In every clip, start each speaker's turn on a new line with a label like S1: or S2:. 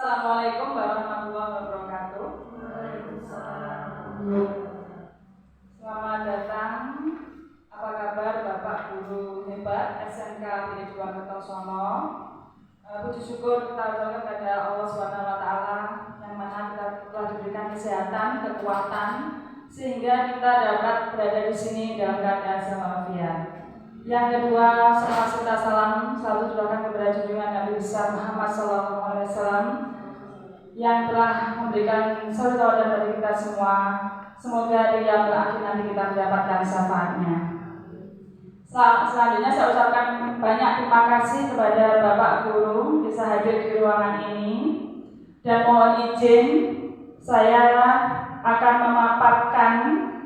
S1: Assalamualaikum warahmatullahi wabarakatuh. Selamat datang. Apa kabar Bapak Guru hebat SMK Bini Juang Kertosono? Puji syukur kita ucapkan kepada Allah Subhanahu wa Ta'ala yang mana kita telah diberikan kesehatan, kekuatan sehingga kita dapat berada di sini dalam keadaan walafiat. Yang kedua, salawat serta salam selalu curahkan kepada junjungan Nabi besar Muhammad SAW yang telah memberikan satu tauladan bagi kita semua. Semoga di yang akhir nanti kita mendapatkan syafaatnya. Selanjutnya saya ucapkan banyak terima kasih kepada Bapak Guru bisa hadir di ruangan ini, dan mohon izin saya akan memaparkan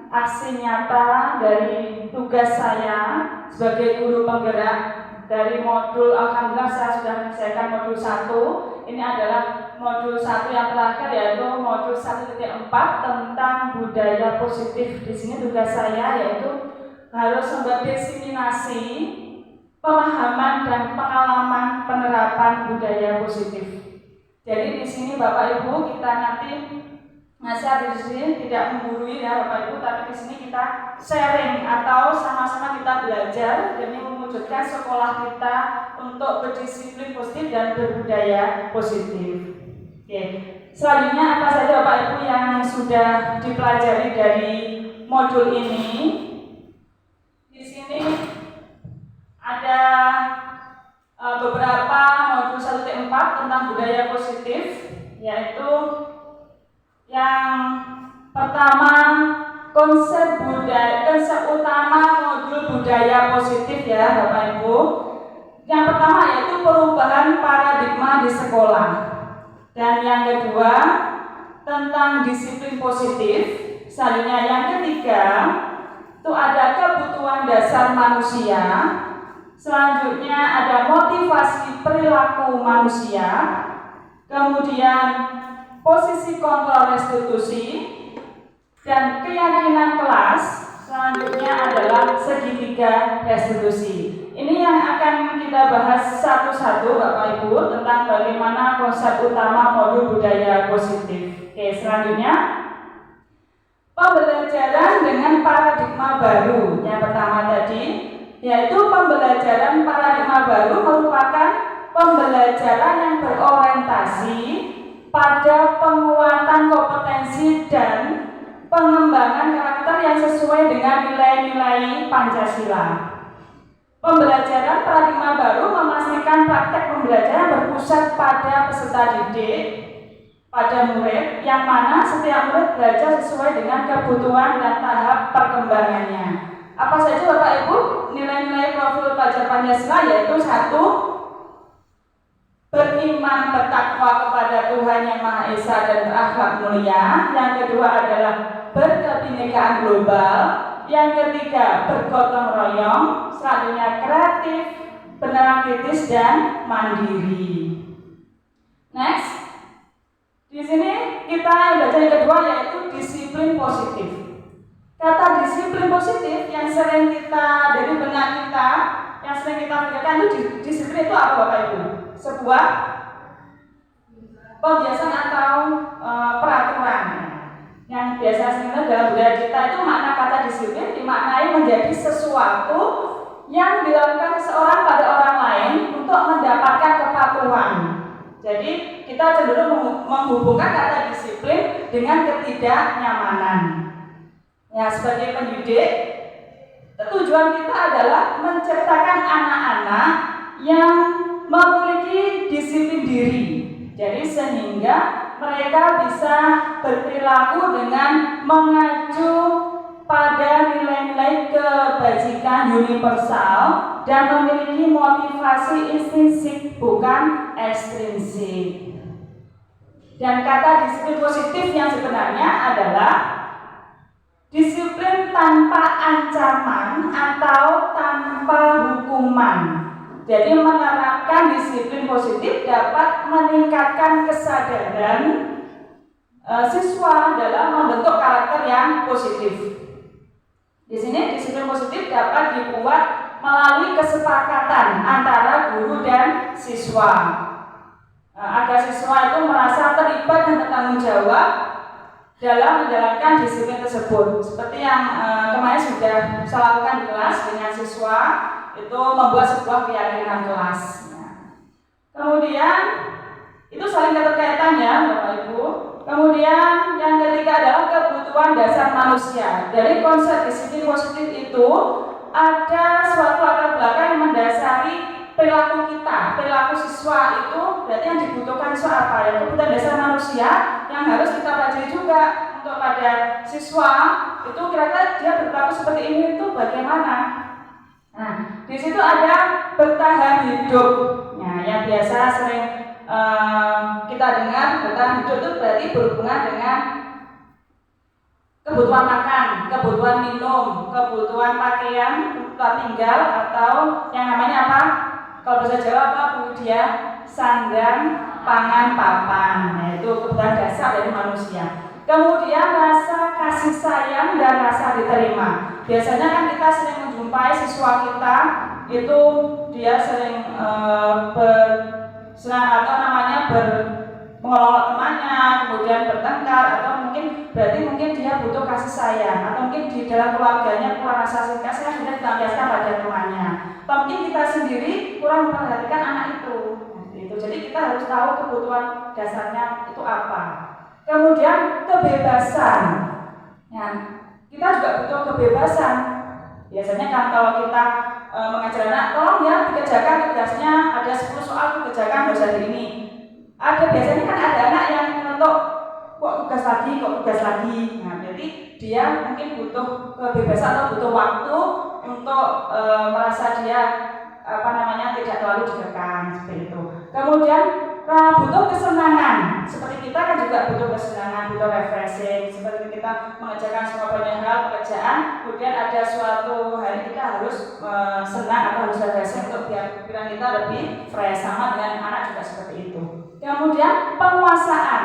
S1: aksi nyata dari tugas saya sebagai guru penggerak dari modul. Alhamdulillah saya sudah menyelesaikan modul 1. Ini adalah modul 1 yang terakhir, yaitu modul 1.4 tentang budaya positif. Di sini tugas saya yaitu harus membuat diseminasi pemahaman dan pengalaman penerapan budaya positif. Jadi di sini Bapak Ibu kita nanti nasihat di sini tidak menggurui ya Bapak Ibu, tapi di sini kita sharing atau sama-sama kita belajar demi mewujudkan sekolah kita untuk berdisiplin positif dan berbudaya positif. Oke. Selanjutnya apa saja Bapak Ibu yang sudah dipelajari dari modul ini? Di sini ada beberapa modul 1.4 tentang budaya positif, yaitu yang pertama konsep utama modul budaya positif ya Bapak Ibu. Yang pertama yaitu perubahan paradigma di sekolah. Dan yang kedua tentang disiplin positif. Selanjutnya yang ketiga itu ada kebutuhan dasar manusia. Selanjutnya ada motivasi perilaku manusia. Kemudian posisi kontrol restitusi dan keyakinan kelas. Selanjutnya adalah segitiga restitusi. Ini yang akan kita bahas satu-satu Bapak Ibu tentang bagaimana konsep utama modul budaya positif. Oke, selanjutnya pembelajaran dengan paradigma baru. Yang pertama tadi yaitu pembelajaran paradigma baru merupakan pembelajaran yang berorientasi pada penguatan kompetensi dan pengembangan karakter yang sesuai dengan nilai-nilai Pancasila. Pembelajaran paradigma baru memastikan praktek pembelajaran berpusat pada peserta didik, pada murid, yang mana setiap murid belajar sesuai dengan kebutuhan dan tahap perkembangannya. Apa saja Bapak Ibu nilai-nilai profil pelajar Pancasila? Yaitu 1. Beriman bertakwa kepada Tuhan Yang Maha Esa dan berakhlak mulia. Yang kedua adalah berkebinekaan global. Yang ketiga bergotong royong. Selanjutnya kreatif, benar kritis dan mandiri. Next, di sini kita belajar yang kedua yaitu disiplin positif. Kata disiplin positif yang sering kita dari benak kita, yang sering kita pikirkan itu disiplin itu apa Bapak Ibu? Sebuah pembiasaan atau peraturan yang biasa sering dalam budaya kita. Itu makna kata disiplin dimaknai menjadi sesuatu yang dilakukan seseorang pada orang lain untuk mendapatkan kepatuhan. Jadi kita cenderung menghubungkan kata disiplin dengan ketidaknyamanan. Ya, sebagai pendidik, tujuan kita adalah menciptakan anak-anak yang memiliki disiplin diri. Jadi sehingga mereka bisa berperilaku dengan mengacu pada nilai-nilai kebajikan universal dan memiliki motivasi intrinsik bukan ekstrinsik. Dan kata disiplin positif yang sebenarnya adalah disiplin tanpa ancaman atau tanpa hukuman. Jadi menerapkan disiplin positif dapat meningkatkan kesadaran siswa dalam membentuk karakter yang positif. Di sini disiplin positif dapat dibuat melalui kesepakatan antara guru dan siswa. Agar siswa itu merasa bertanggung jawab dalam menjalankan disiplin tersebut. Seperti yang kemarin sudah saya lakukan di kelas dengan siswa, itu membuat sebuah keyakinan kelas. Kemudian itu saling keterkaitan ya Bapak Ibu. Kemudian yang ketiga adalah kebutuhan dasar manusia. Dari konsep disiplin positif itu ada suatu latar belakang yang mendasari perilaku kita, perilaku siswa itu berarti yang dibutuhkan siswa apa? Yang kebutuhan dasar manusia yang harus kita pelajari juga untuk pada siswa itu kira-kira dia berperilaku seperti ini itu bagaimana? Nah, di situ ada bertahan hidup. Nah, yang biasa sering kita dengar bertahan hidup itu berarti berhubungan dengan kebutuhan makan, kebutuhan minum, kebutuhan pakaian, tempat tinggal, atau yang namanya apa? Kalau bahasa Jawa apa Bu dia? Sandang, pangan, papan. Nah, itu kebutuhan dasar dari manusia. Kemudian rasa kasih sayang dan rasa diterima. Biasanya kan kita sering menjumpai siswa kita itu dia sering mengelola temannya, kemudian bertengkar, atau mungkin dia butuh kasih sayang, atau mungkin di dalam keluarganya kurang rasa kasih sayang sudah dilampiaskan pada temannya, atau mungkin kita sendiri kurang memperhatikan anak itu. Jadi kita harus tahu kebutuhan dasarnya itu apa. Kemudian kebebasan. Ya, kita juga butuh kebebasan. Biasanya kan kalau kita mengajar anak, tolong ya dikerjakan tugasnya, ada 10 soal dikerjakan harus hari ini. Biasanya kan ada anak yang untuk kok tugas lagi. Nah, jadi dia mungkin butuh kebebasan atau butuh waktu untuk merasa dia tidak terlalu dikekang seperti itu. Kemudian butuh kesenangan. Seperti kita kan juga butuh kesenangan, butuh refreshing. Seperti kita mengerjakan semua banyak hal pekerjaan, kemudian ada suatu hari kita harus senang atau harus refreshing untuk biar pikiran kita lebih fresh. Sama dengan anak juga seperti itu. Kemudian penguasaan.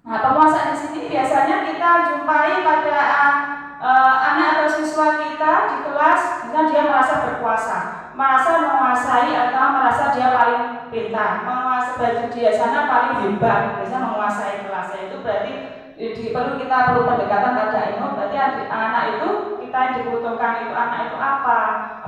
S1: Nah, penguasaan di sini biasanya kita jumpai pada anak atau siswa kita di kelas, misalnya dia merasa berkuasa, merasa menguasai atau merasa dia paling pintar, menguasai dia sana paling hebat, biasanya menguasai kelasnya. Itu berarti kita perlu pendekatan pada ilmu. Berarti anak itu kita yang dibutuhkan itu anak itu apa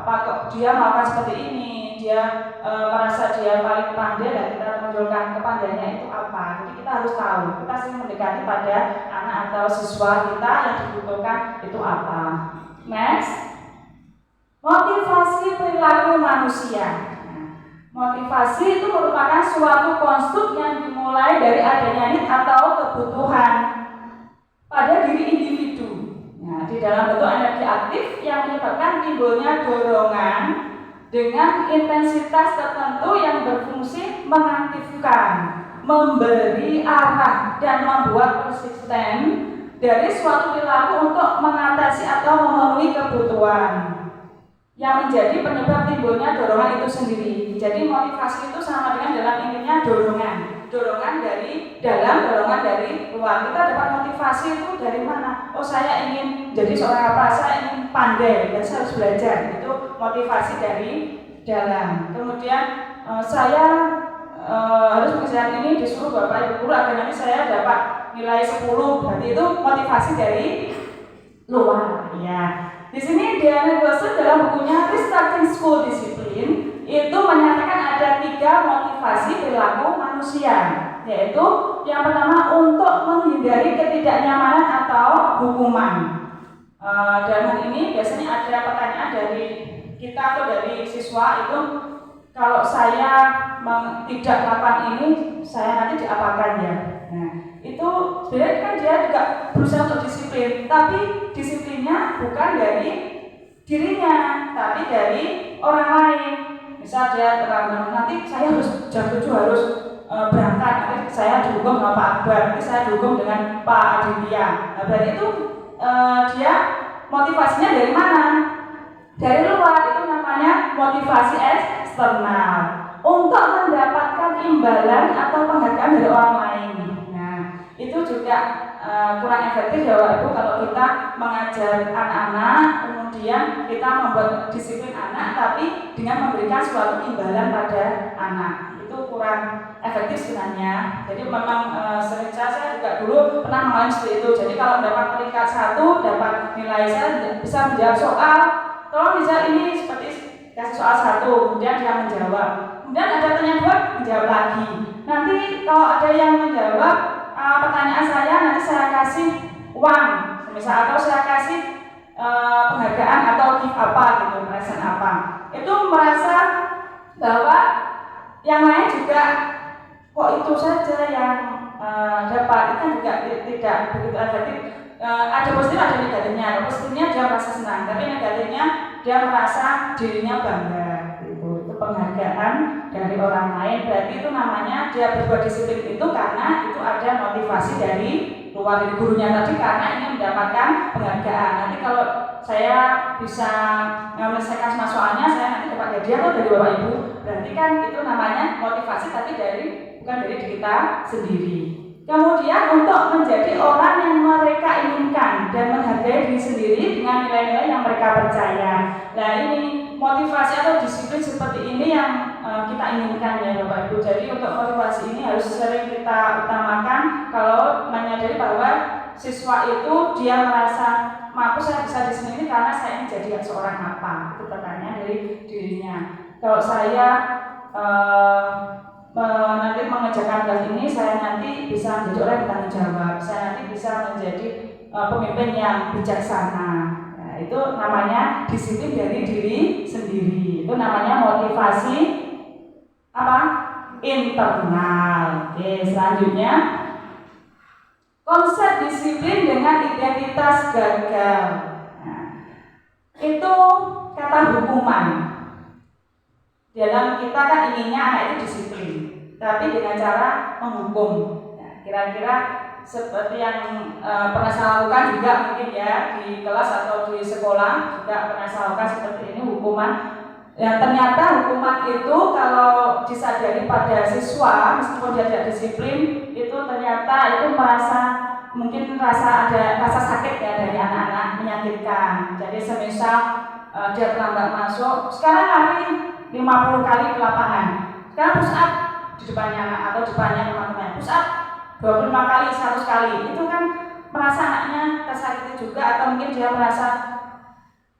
S1: kok dia melakukan seperti ini, dia merasa dia paling pandai dan kita menunjukkan kepandaiannya itu apa. Jadi kita harus tahu, kita sering mendekati pada anak atau siswa kita yang dibutuhkan itu apa. Next, motivasi perilaku manusia. Motivasi itu merupakan suatu konstruk yang dimulai dari adanya need atau kebutuhan pada diri individu. Nah, di dalam bentuk energi aktif yang menyebabkan timbulnya dorongan dengan intensitas tertentu yang berfungsi mengaktifkan, memberi arah dan membuat persisten dari suatu perilaku untuk mengatasi atau memenuhi kebutuhan yang menjadi penyebab timbulnya dorongan itu sendiri. Jadi motivasi itu sama dengan dalam intinya dorongan dari dalam, dorongan dari luar. Kita dapat motivasi itu dari mana? Oh, saya ingin jadi seorang apa? Saya ingin pandai, dan saya harus belajar. Itu motivasi dari dalam. Kemudian saya harus mengerjakan ini disuruh Bapak Ibu guru agar nanti saya dapat nilai 10. Berarti itu motivasi dari luar. Ya. Di sini Diana Gosset dalam bukunya Restarting School Discipline itu menyatakan ada 3 motivasi perilaku manusia, yaitu yang pertama untuk menghindari ketidaknyamanan atau hukuman. Dalam hal ini biasanya ada pertanyaan dari kita atau dari siswa itu, kalau saya tidak melakukan ini, saya nanti diapakan ya? Nah, itu sebenarnya kan dia juga berusaha untuk disiplin, tapi disiplinnya bukan dari dirinya, tapi dari orang lain. Misal dia nanti saya harus jam 7 harus berangkat, nanti saya dihukum dengan Pak Akbar, nanti saya dihukum dengan Pak Aditya. Nah, berarti itu dia motivasinya dari mana? Dari luar. Itu namanya motivasi eksternal untuk mendapatkan imbalan atau penghargaan dari orang lain. Nah, itu juga kurang efektif ya Bapak Ibu kalau kita mengajar anak-anak kemudian kita membuat disiplin anak tapi dengan memberikan suatu imbalan pada anak. Itu kurang efektif sebenarnya. Jadi memang sering saya juga dulu pernah mengalami seperti itu. Jadi kalau dapat peringkat 1, dapat nilai, saya bisa menjawab soal, tolong dijawab ini, seperti kasih soal 1, kemudian dia menjawab. Kemudian ada pertanyaan 2, menjawab lagi. Nanti kalau ada yang menjawab pertanyaan saya, nanti saya kasih uang, misal, atau saya kasih penghargaan atau gift apa gitu, present apa. Itu merasa bahwa yang lain juga kok itu saja yang dapat, itu kan juga tidak begitu efektif. Ada positif, ada negatifnya. Positifnya dia merasa senang, tapi negatifnya dia merasa dirinya bangga. Itu penghargaan dari orang lain. Berarti itu namanya dia berbuat disiplin itu karena itu ada motivasi dari luar dari gurunya tadi, karena ingin mendapatkan penghargaan. Nanti kalau saya bisa menyelesaikan semua soalnya, saya nanti dapat hadiah atau dari Bapak Ibu. Berarti kan itu namanya motivasi, tapi bukan dari diri kita sendiri. Kemudian untuk menjadi orang yang mereka inginkan dan menghargai diri sendiri dengan nilai-nilai yang mereka percaya. Nah, ini motivasi atau disiplin seperti ini yang kita inginkan ya Bapak Ibu. Jadi untuk motivasi ini harus sering kita utamakan kalau menyadari bahwa siswa itu dia merasa mampu, saya bisa di sini karena saya ingin jadi seorang apa. Itu pertanyaan dari dirinya. Kalau saya nanti mengerjakan tugas ini, saya nanti bisa menjadi orang yang bertanggung jawab, saya nanti bisa menjadi pemimpin yang bijaksana. Nah, itu namanya disiplin dari diri sendiri. Itu namanya motivasi apa? Internal. Oke, selanjutnya konsep disiplin dengan identitas gagal. Nah, itu kata hukuman. Dalam kita kan inginnya anak itu disiplin, tapi dengan cara menghukum. Nah, kira-kira seperti yang pernah saya lakukan juga mungkin ya di kelas atau di sekolah juga pernah saya lakukan seperti ini, hukuman. Yang ternyata hukuman itu kalau disadari pada siswa meskipun dia tidak disiplin, itu ternyata itu mungkin ada rasa sakit ya dari anak-anak, menyakitkan. Jadi semisal dia terlambat masuk, sekarang lari 50 kali ke lapangan, sekarang push up di depannya anak atau depannya teman-teman, push up 25 kali, 100 kali, itu kan merasa anaknya tersakiti juga, atau mungkin dia merasa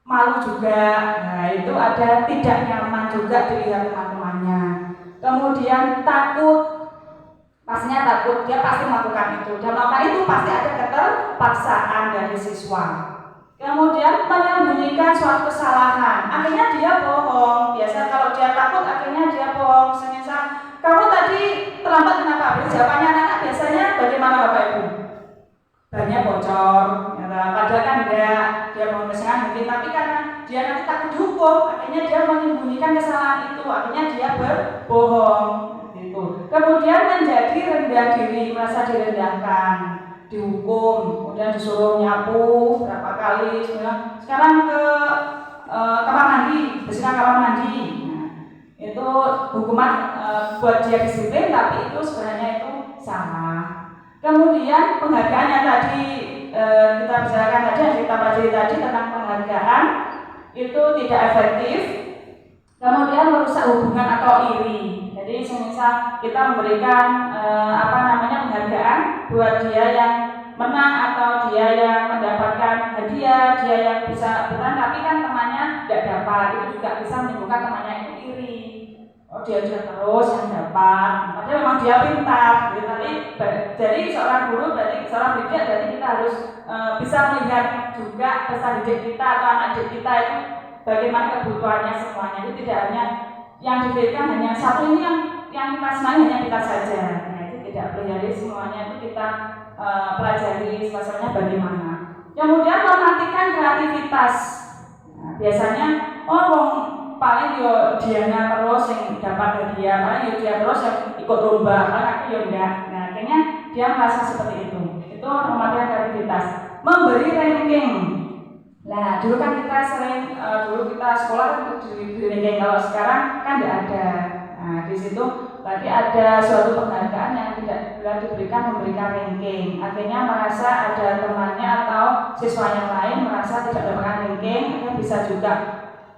S1: malu juga. Nah, itu ada tidak nyaman juga dilihat teman-temannya. Kemudian takut, pastinya takut, dia pasti melakukan itu, dan melakukan itu pasti ada keterpaksaan dari siswa. Kemudian menyembunyikan suatu kesalahan, akhirnya dia bohong. Biasa kalau dia takut, akhirnya dia bohong. Semisal, kamu tadi terlambat kenapa? Jawabannya anak-anak biasanya bagaimana Bapak Ibu? Banyak bocor, ya, padahal kan dia bohong kesalahan mungkin, tapi karena dia nanti takut dihukum, akhirnya dia menyembunyikan kesalahan itu, akhirnya dia berbohong. Gitu. Kemudian menjadi rendah diri, merasa direndahkan, dihukum, kemudian disuruh nyapu berapa kali, sekarang ke kamar mandi, bersihkan kamar mandi. Nah, itu hukuman buat dia disiplin, tapi itu sebenarnya itu salah. Kemudian penghargaan yang tadi kita bicarakan tadi, yang kita pelajari tadi tentang penghargaan itu tidak efektif. Kemudian merusak hubungan atau iri. Jadi semisal kita memberikan penghargaan buat dia yang menang atau dia yang mendapatkan hadiah, dia yang bisa menang, tapi kan temannya tidak dapat, itu juga bisa menimbulkan temannya itu iri. Oh, dia terus yang dapat, padahal memang dia pintar. Jadi seorang guru, berarti seorang pendidik, berarti kita harus bisa melihat juga peserta didik kita atau anak didik kita itu bagaimana kebutuhannya semuanya. Itu tidak hanya yang diberikan hanya satu ini yang kita senangi hanya kita saja. Nah, itu tidak boleh, jadi semuanya itu kita pelajari suasananya bagaimana. Kemudian mematikan kreativitas. Nah, biasanya paling dianya terus yang dapat hadiah, paling dia terus yang ikut lomba, paling aku enggak. Nah, akhirnya dia merasa seperti itu. Itu mematikan kreativitas. Memberi ranking. Nah, dulu kan kita dulu kita sekolah untuk di ranking, kalau sekarang kan tidak ada. Nah, di situ berarti ada suatu penghargaan yang tidak bisa diberikan, memberikan ranking. Akhirnya merasa ada temannya atau siswa yang lain merasa tidak mendapatkan ranking, akhirnya bisa juga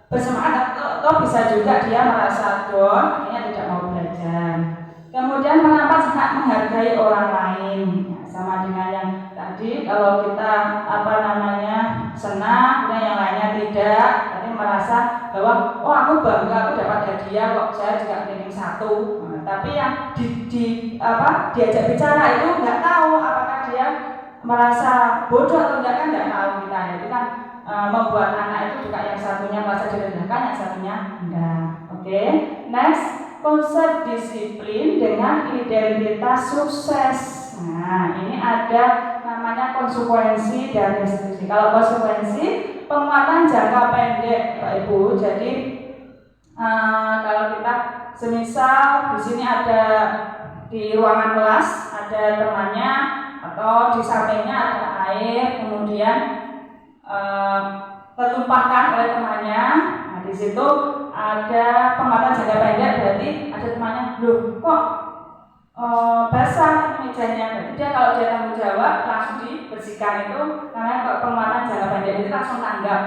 S1: bersemangat atau bisa juga dia merasa down, akhirnya tidak mau belajar. Kemudian menampak hak menghargai orang lain, ya, sama dengan yang tadi. Kalau kita senang, kemudian yang lainnya tidak, jadi merasa bahwa oh aku bangga aku dapat hadiah kok, saya juga ingin satu. Nah, tapi yang diajak bicara itu nggak tahu apakah dia merasa bodoh atau enggak, kan nggak tahu kita. Itu kan membuat anak itu juga yang satunya merasa direndahkan, yang satunya enggak. Oke, next. Konsep disiplin dengan identitas sukses. Nah, ini ada namanya konsekuensi dan restitusi. Kalau konsekuensi, penguatan jangka pendek, Pak Ibu. Jadi kalau kita semisal di sini ada di ruangan kelas ada temannya atau di sampingnya ada air, kemudian tertumpahkan oleh temannya. Nah, di situ ada penguatan jangka pendek, berarti ada temannya, loh kok basah mejanya, berarti dia kalau dia tanggung jawab langsung dibersihkan, itu namanya penguatan jangka pendek, itu langsung tanggap.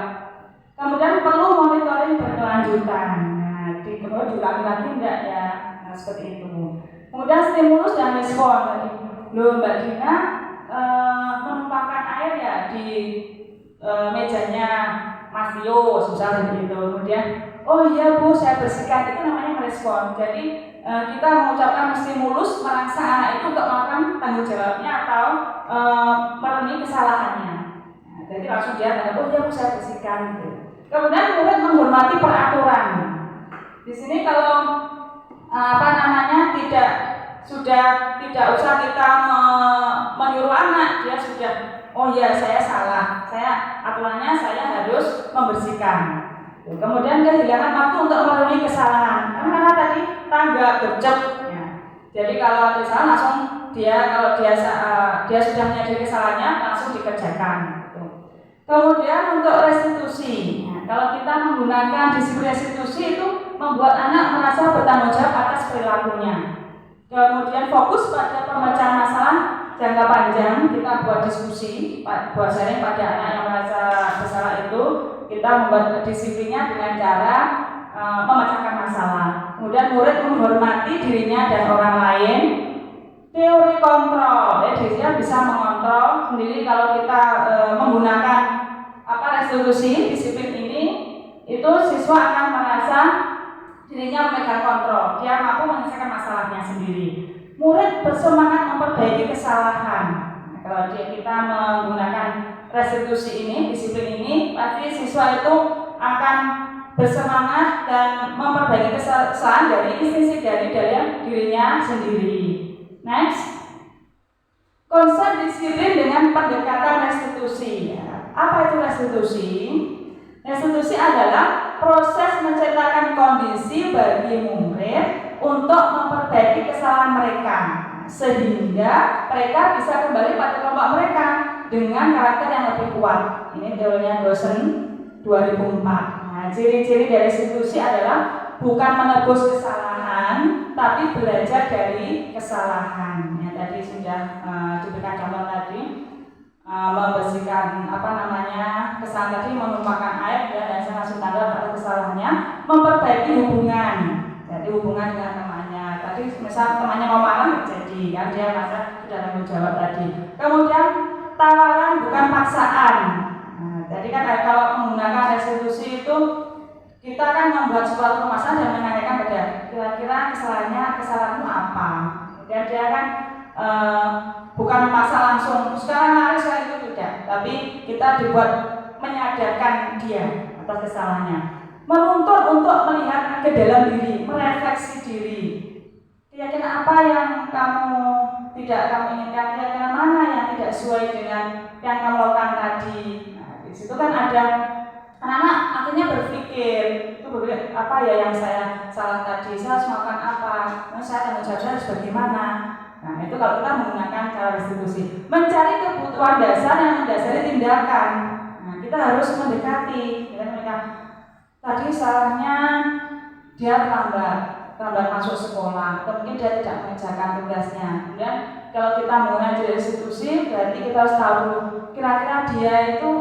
S1: Kemudian perlu monitoring berkelanjutan. Nah, kemudian diulangi lagi enggak ya, nah, seperti itu. Kemudian stimulus dan respon tadi, loh Mbak Dina menumpahkan air ya di mejanya Mas Tio, susah begitu. Kemudian, oh iya Bu, saya bersihkan, itu namanya merespon. Jadi kita mengucapkan stimulus, merasa anak itu untuk melakukan tanggung jawabnya atau memenuhi kesalahannya. Nah, jadi langsung dia tanya, oh iya Bu, saya bersihkan. Gitu. Kemudian murid menghormati peraturan. Di sini kalau tidak usah kita menyuruh anak, dia sudah, oh iya saya salah, aturannya saya harus membersihkan. Kemudian kehilangan waktu untuk memenuhi kesalahan, karena tadi tangga gercep. Ya. Jadi kalau ada salah langsung kalau dia sudah menyadari kesalahannya langsung dikerjakan. Kemudian untuk restitusi, nah, kalau kita menggunakan disiplin restitusi itu membuat anak merasa bertanggung jawab atas perilakunya. Kemudian fokus pada pemecahan masalah jangka panjang, kita buat diskusi, buat sharing pada anak yang merasa bersalah itu, kita membuat disiplinnya dengan cara memecahkan masalah. Kemudian murid menghormati dirinya dan orang lain. Teori kontrol, ya, dirinya bisa mengontrol sendiri. Kalau kita menggunakan restitusi disiplin ini, itu siswa akan merasa dirinya memegang kontrol, dia mampu menyelesaikan masalahnya sendiri. Murid bersemangat memperbaiki kesalahan. Nah, kalau kita menggunakan restitusi ini, disiplin ini, pasti siswa itu akan bersemangat dan memperbaiki kesalahan dari dirinya sendiri. Next, konsep disiplin dengan pendekatan restitusi. Apa itu restitusi? Restitusi adalah proses menciptakan kondisi bagi murid untuk memperbaiki kesalahan mereka, sehingga mereka bisa kembali pada kelompok mereka dengan karakter yang lebih kuat. Ini teorinya Dosen 2004. Nah, ciri-ciri dari restitusi adalah bukan menebus kesalahan, tapi belajar dari kesalahan. Ya, tadi sudah diberikan contoh tadi. Membersihkan kesalahan tadi, menumpahkan air dan saya langsung tanggap atas kesalahannya, memperbaiki hubungan, jadi hubungan dengan temannya. Tadi misal temannya mau marah, jadi kan dia merasa sudah tanggung jawab tadi. Kemudian tawaran bukan paksaan. Nah, jadi kan kalau menggunakan restitusi itu kita kan membuat suatu permasalahan dan menanyakan pada kira-kira kesalahanmu apa. Dan dia kan bukan memaksa langsung sekarang harus itu tidak, tapi kita dibuat menyadarkan dia atas kesalahannya, menuntut untuk melihat ke dalam diri, merefleksi diri. Kira-kira apa yang tidak kamu inginkan, kira-kira mana yang tidak sesuai dengan yang kamu lakukan tadi. Nah, di situ kan ada anak-anak akhirnya berpikir apa ya yang saya salah tadi, saya harus melakukan apa, saya tanggung jawab saya harus bagaimana. Nah, itu kalau kita menggunakan cara restitusi, mencari kebutuhan dasar yang mendasari tindakan. Nah, kita harus mendekati. Tadi salahnya dia terlambat masuk sekolah, atau mungkin dia tidak mengerjakan tugasnya. Kemudian kalau kita menggunakan restitusi, berarti kita harus tahu dulu kira-kira dia itu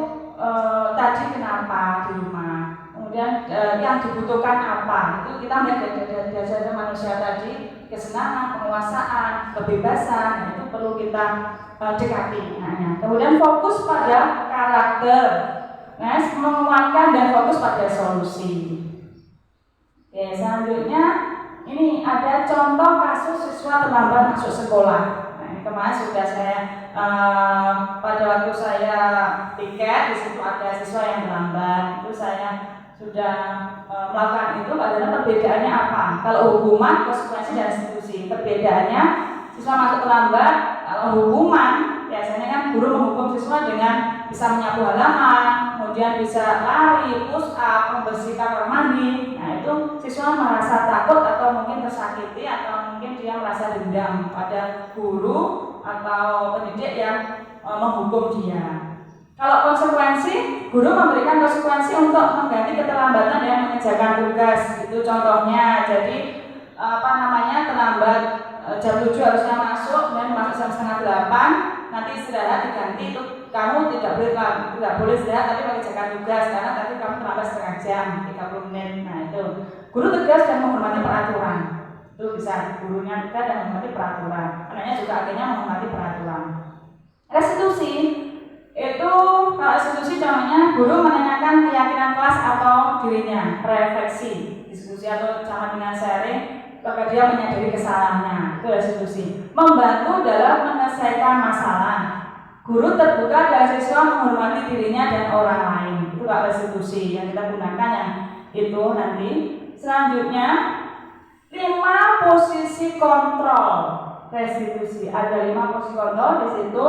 S1: tadi kenapa di rumah. Kemudian yang dibutuhkan apa? Itu kita melihat dari dasar manusia tadi. kesenangan, penguasaan, kebebasan. Nah, itu perlu kita dekati. Nah, kemudian fokus pada karakter, nah, menguatkan dan fokus pada solusi. Oke, selanjutnya ini ada contoh kasus siswa terlambat masuk sekolah. Nah, ini kemarin sudah saya pada waktu saya tiket di situ ada siswa yang terlambat, itu saya sudah melakukan itu. Padahal perbedaannya apa? Kalau hukuman, konsekuensi dan restitusi. Perbedaannya siswa masuk terlambat. Kalau hukuman biasanya kan guru menghukum siswa dengan bisa menyapu halaman, kemudian bisa lari, push up, membersihkan kamar mandi. Nah, itu siswa merasa takut atau mungkin tersakiti atau mungkin dia merasa dendam pada guru atau pendidik yang menghukum dia. Kalau konsekuensi, guru memberikan konsekuensi untuk mengganti keterlambatan yang mengerjakan tugas. Itu contohnya. Jadi terlambat jam 7 harusnya masuk dan masuk jam setengah 8, nanti istirahat diganti, itu kamu tidak boleh istirahat tapi mengerjakan tugas karena tadi kamu terlambat setengah jam 30 menit. Nah, itu guru tegas dan menghormati peraturan. Itu bisa gurunya tegas dan menghormati peraturan. Anaknya juga akhirnya menghormati peraturan. Restitusi itu, kalau restitusi contohnya guru menanyakan keyakinan kelas atau dirinya, refleksi, diskusi atau sama dengan sharing, maka dia menyadari kesalahannya. Itu restitusi. Membantu dalam menyelesaikan masalah. Guru terbuka dan siswa menghormati dirinya dan orang lain. Itu kalau restitusi yang kita gunakan yang itu nanti. Selanjutnya 5 posisi kontrol restitusi. Ada 5 posisi kontrol di situ.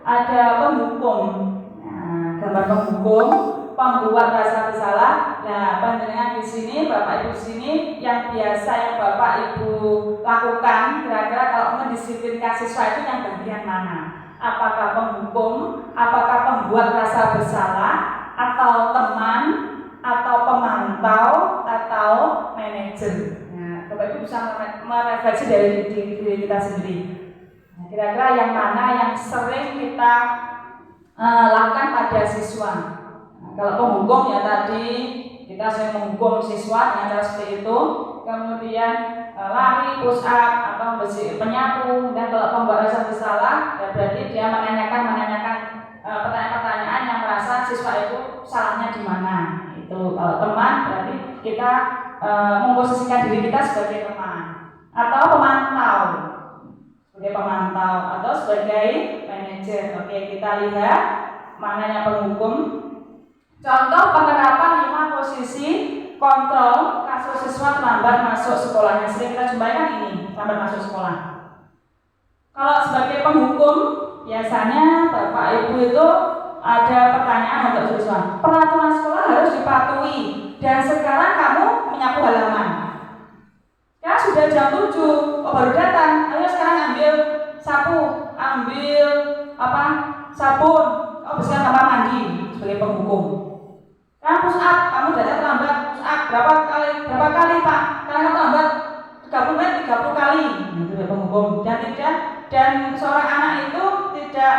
S1: Ada penghukum, nah, gambar penghukum, pembuat rasa bersalah. Nah, panjenengan di sini, Bapak Ibu di sini, yang biasa yang Bapak Ibu lakukan, kira-kira kalau mendisiplinkan siswa itu yang bagian mana? Apakah penghukum, apakah pembuat rasa bersalah, atau teman, atau pemantau, atau manajer? Nah, Bapak Ibu bisa merefleksi dari diri kita sendiri. Nah, kira-kira yang mana yang sering kita lakukan pada siswa? Nah, kalau penghukum ya tadi kita sering menghukum siswa dengan cara seperti itu. Kemudian lari, push up atau penyapu. Dan kalau pembuat rasa bersalah, ya berarti dia menanyakan pertanyaan-pertanyaan yang merasa siswa itu salahnya di mana. Itu kalau teman berarti kita memposisikan diri kita sebagai teman atau pemantau. Sebagai pemantau atau sebagai manajer. Oke, kita lihat mananya penghukum. Contoh penerapan 5 posisi kontrol kasus siswa terlambat masuk sekolahnya. Sering kita jumpai kan ini, terlambat masuk sekolah. Kalau sebagai penghukum, biasanya Bapak Ibu itu ada pertanyaan untuk siswa. Peraturan sekolah harus dipatuhi dan sekarang kamu menyapu halaman. Ya sudah jam 7, baru datang. Ayo sekarang ambil sapu, ambil sabun, bersihkan kamar mandi sebagai penghukum. Kan push up, kamu datang terlambat, push up berapa kali Pak? Kalian terlambat 30 menit 30 kali. Itu sebagai penghukum. Dan seorang anak itu tidak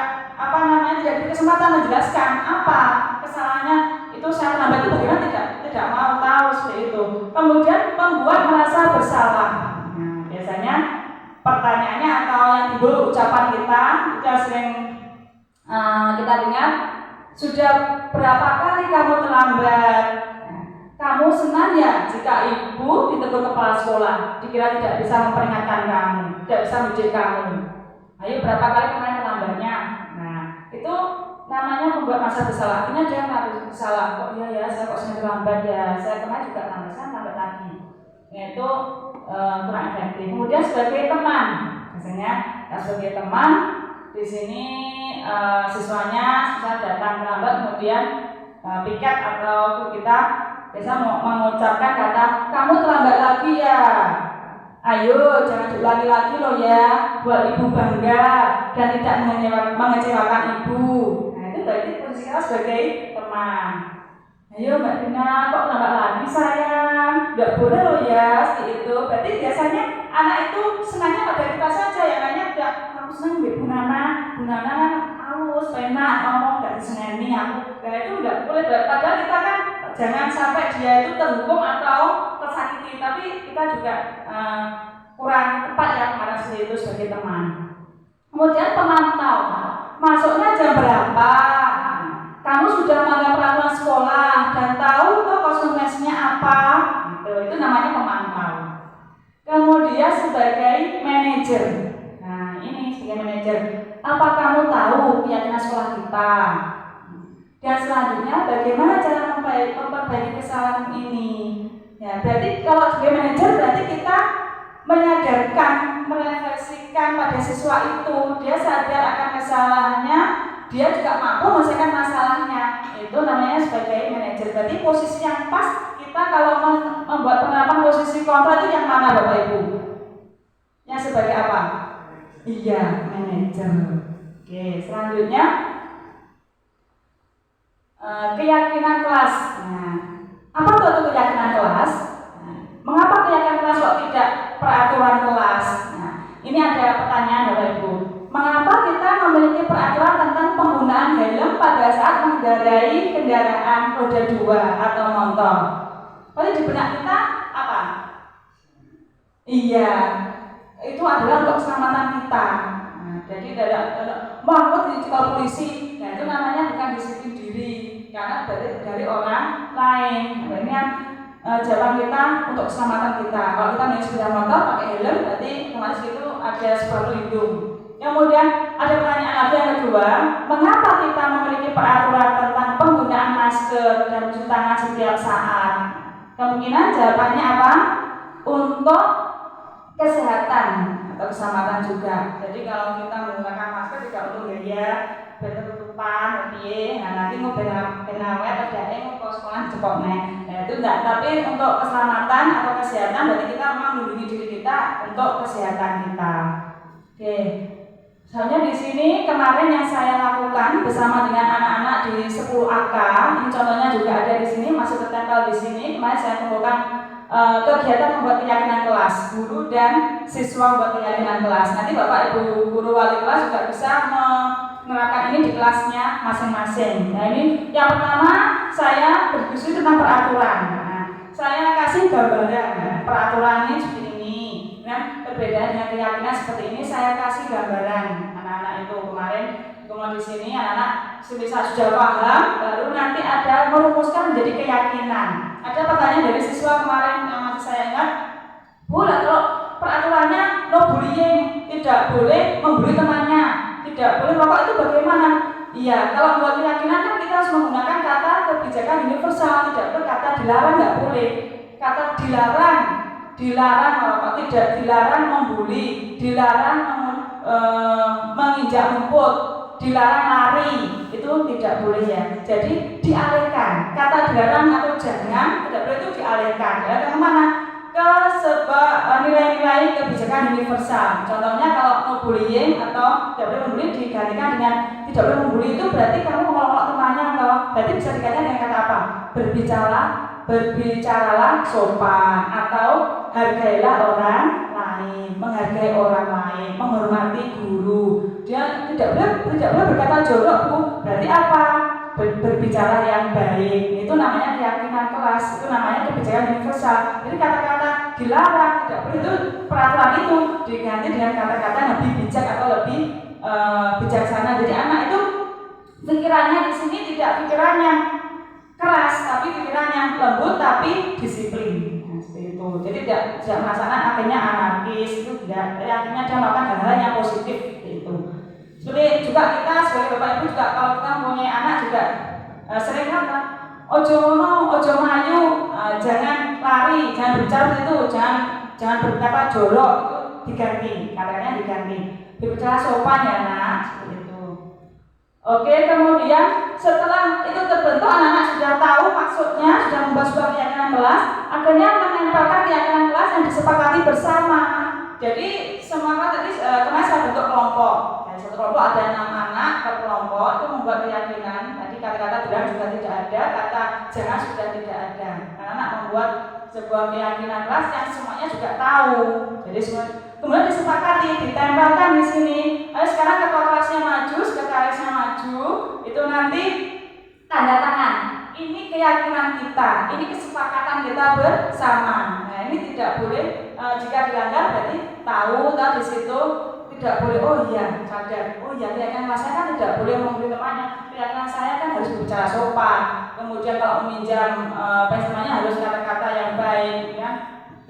S1: tidak berkesempatan menjelaskan apa kesalahannya. Itu saya terlambat itu bagaimana tidak mau tahu seperti itu. Kemudian membuat merasa bersalah. Nah, biasanya pertanyaannya atau yang timbul ucapan kita sering kita dengar, sudah berapa kali kamu terlambat? Nah, kamu senang ya jika ibu ditegur kepala sekolah, dikira tidak bisa memperingatkan kamu, tidak bisa mendidik kamu. Ayo berapa kali kemarin terlambatnya? Nah, itu namanya membuat masa bersalah. Akhirnya dia merasa bersalah. Kok iya ya, saya kok sering terlambat ya. Saya kemarin juga terlambat lagi. Itu kurang efektif. Kemudian sebagai teman, biasanya sebagai teman di sini siswa datang terlambat, kemudian piket atau kita biasa mengucapkan kata kamu terlambat lagi ya. Ayo jangan diulangi lagi loh ya, buat ibu bangga dan tidak mengecewakan ibu. Nah, itu berarti posisi kita sebagai teman. Ayo Mbak Dina, kok terlambat lagi sayang? Tidak boleh loh ya, seperti itu. Berarti biasanya anak itu senangnya pada kita saja, yang lainnya tidak. Aku senang Bu Nana kan halus, enak, ngomong gak disengeni aku. Nah itu tidak boleh. Padahal kita kan jangan sampai dia itu terhukum atau tersakiti, tapi kita juga kurang tepat ya kemarin seperti itu sebagai teman. Kemudian pemantau, masuknya jam berapa? Kamu sudah melanggar peraturan sekolah dan tahu kok konsekuensinya apa? Itu namanya pemantau. Kemudian sebagai manajer, nah ini sebagai manajer, apa kamu tahu keyakinan sekolah kita? Dan selanjutnya bagaimana cara memperbaiki kesalahan ini? Ya, berarti kalau sebagai manajer berarti kita menyadarkan, merefleksikan pada siswa itu, dia sadar akan kesalahannya, dia juga mampu menyelesaikan masalahnya. Itu namanya sebagai manajer. Berarti posisi yang pas kita kalau membuat penerapan posisi kontra itu yang mana Bapak Ibu? Yang sebagai apa? Iya, manajer. Oke, selanjutnya keyakinan kelas. Nah, apa itu keyakinan kelas? Nah, mengapa keyakinan kelas kok tidak peraturan kelas? Nah, ini ada pertanyaan Bapak Ibu. Mengapa kita memiliki peraturan tentang penggunaan helm pada saat mengendarai kendaraan roda 2 atau motor? Kalau di benak kita apa? Iya, itu adalah untuk keselamatan kita. Nah, jadi mau dicekal polisi, nah itu namanya bukan disiplin diri, karena dari orang lain. Nah, ini yang jawaban kita untuk keselamatan kita. Kalau kita naik sepeda motor pakai helm, berarti kemarin itu ada sebuah pelindung. Kemudian ada pertanyaan lagi yang kedua, mengapa kita memiliki peraturan tentang penggunaan masker dan cuci tangan setiap saat? Kemungkinan jawabannya apa? Untuk kesehatan atau keselamatan juga. Jadi kalau kita menggunakan masker tidak untuk gaya bertutupan, nah nanti mau benawet atau daeng mau sekolah cepok itu enggak. Tapi untuk keselamatan atau kesehatan berarti kita memang melindungi diri kita untuk kesehatan kita. Oke. Soalnya di sini kemarin yang saya lakukan bersama dengan anak-anak di 10 AK, ini contohnya juga ada di sini, masih tertempel di sini. Kemarin saya kumpulkan kegiatan membuat keyakinan kelas, guru dan siswa membuat keyakinan kelas. Nanti Bapak Ibu guru wali kelas juga bisa menerapkan ini di kelasnya masing-masing. Nah ini yang pertama saya berdiskusi tentang peraturan. Nah, saya kasih gambaran peraturan ini seperti ini. Nah, perbedaan dengan keyakinan seperti ini saya kasih gambaran anak-anak itu kemarin. Kemudian di sini anak-anak bisa sudah paham, baru nanti ada merumuskan menjadi keyakinan. Ada pertanyaan dari siswa kemarin yang masih saya ingat, Bu, kalau peraturannya no bullying, tidak boleh membuli temannya, tidak boleh merokok, itu bagaimana? Iya, kalau membuat keyakinan kan kita harus menggunakan kata kebijakan universal, tidak boleh kata dilarang, nggak boleh. Kata dilarang merokok, tidak dilarang membuli, dilarang menginjak rumput, dilarang lari, itu tidak boleh ya. Jadi dialihkan, kata dilarang atau jangan tidak boleh itu dialihkan. Dialihkan kemana? Ke sebuah nilai-nilai kebijakan universal. Contohnya kalau no bullying atau tidak boleh membuli digantikan dengan tidak boleh membuli, itu berarti kamu mengolok-olok temannya, atau berarti bisa digantikan dengan kata apa? Berbicaralah sopan, atau hargailah orang lain, menghargai orang lain, menghormati guru. Dia tidak boleh berkata jorok, Bu. Berarti apa? Berbicara yang baik. Itu namanya keyakinan kelas, itu namanya kebijakan universal. Jadi kata-kata dilarang, tidak boleh, itu peraturan itu diganti dengan kata-kata yang lebih bijak atau lebih bijaksana. Jadi anak itu pikirannya di sini tidak pikiran yang keras, tapi pikiran yang lembut tapi disiplin. Nah, seperti itu. Jadi tidak merasakan akhirnya anarkis, itu tidak. Akhirnya dia melakukan hal-hal yang positif itu. Seperti juga kita sebagai Bapak Ibu juga kalau kita mempunyai anak juga sering kata ojo ngono, ojo mayu, jangan lari, jangan berbicara itu, jangan berkata jorok, itu diganti, katanya diganti. Berbicara sopan ya nak, seperti itu. Oke, kemudian setelah itu terbentuk anak-anak sudah tahu maksudnya, sudah membuat sebuah keyakinan kelas, akhirnya menempelkan keyakinan kelas yang disepakati bersama. Jadi semua tadi kemarin saya bentuk kelompok. Nah, satu kelompok ada 6 anak per kelompok itu membuat keyakinan. Tadi kata-kata dilarang juga tidak ada, kata jangan sudah tidak ada. Anak-anak membuat sebuah keyakinan kelas yang semuanya juga tahu. Jadi semua kemudian disepakati, ditempelkan di sini. Ayo sekarang ketua kelasnya maju, sekretarisnya maju, itu nanti tanda tangan. Ini keyakinan kita, ini kesepakatan kita bersama. Nah ini tidak boleh jika dilanggar berarti tahu di situ tidak boleh, oh iya sadar, oh iya keyakinan kelas saya kan tidak boleh membeli temannya, keyakinan saya kan harus berbicara sopan, kemudian kalau meminjam harus kata-kata yang baik, ya,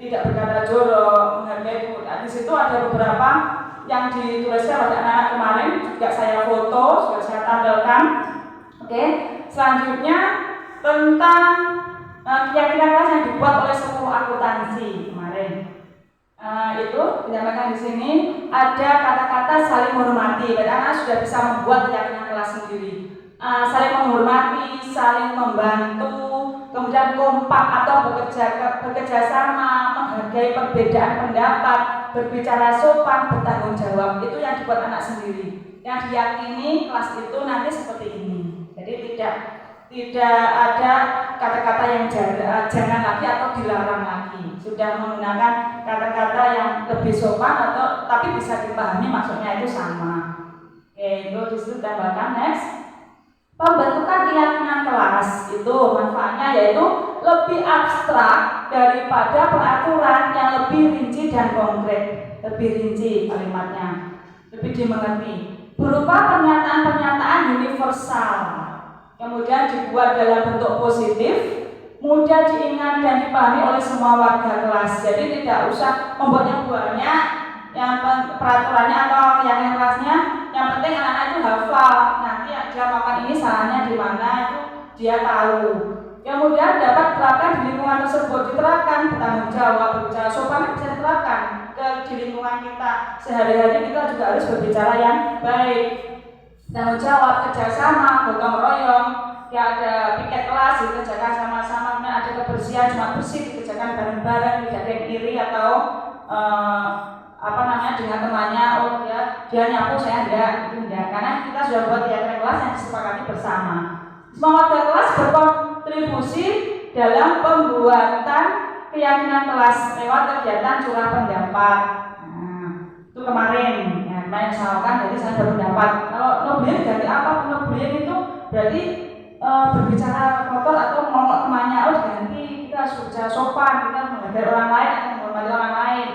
S1: tidak berkata jorok, menghargai. Di situ ada beberapa yang dituliskan pada anak-anak kemarin, juga saya foto, juga saya tampilkan. Oke, selanjutnya tentang keyakinan kelas yang dibuat oleh seluruh akuntansi kemarin. Itu disampaikan di sini ada kata-kata saling menghormati. Berarti anak sudah bisa membuat keyakinan kelas sendiri. Saling menghormati, saling membantu, kemudian kompak atau bekerja sama, menghargai perbedaan pendapat, berbicara sopan, bertanggung jawab. Itu yang dibuat anak sendiri. Yang diyakini kelas itu nanti seperti ini. Jadi tidak ada kata-kata yang jangan lagi atau dilarang lagi. Sudah menggunakan kata-kata yang lebih sopan atau tapi bisa dipahami maksudnya itu sama. Oke, itu disitu tambahkan next. Pembentukan keyakinan kelas itu manfaatnya yaitu lebih abstrak daripada peraturan yang lebih rinci dan konkret. Lebih rinci kalimatnya, lebih dimengerti. Berupa pernyataan-pernyataan universal. Kemudian dibuat dalam bentuk positif, mudah diingat dan dipahami oleh semua warga kelas. Jadi tidak usah membuatnya banyak, yang peraturannya atau keyakinan kelasnya. Yang penting anak-anak itu hafal. Nanti dia makan ini salahnya di mana itu dia tahu. Kemudian dapat diterapkan di lingkungan tersebut, diterapkan bertanggung jawab, berbicara sopan bisa diterapkan di lingkungan kita. Sehari-hari kita juga harus berbicara yang baik. Tanggung jawab, kerjasama, gotong royong, ya ada piket kelas dikerjakan sama-sama, ada kebersihan cuma bersih dikerjakan bareng-bareng, tidak ada yang iri atau dengan temannya, oh dia nyapu saya enggak, karena kita sudah buat keyakinan kelas yang disepakati bersama. Semua warga kelas berkontribusi dalam pembuatan keyakinan kelas lewat kegiatan curah pendapat. Itu kemarin. Yang misalkan jadi saya berpendapat kalau nobelin ganti apa? Nobelin itu berarti berbicara kotor atau ngomong temannya, oh ganti kita harus berbicara sopan, kita menghargai orang lain atau menghormati orang lain.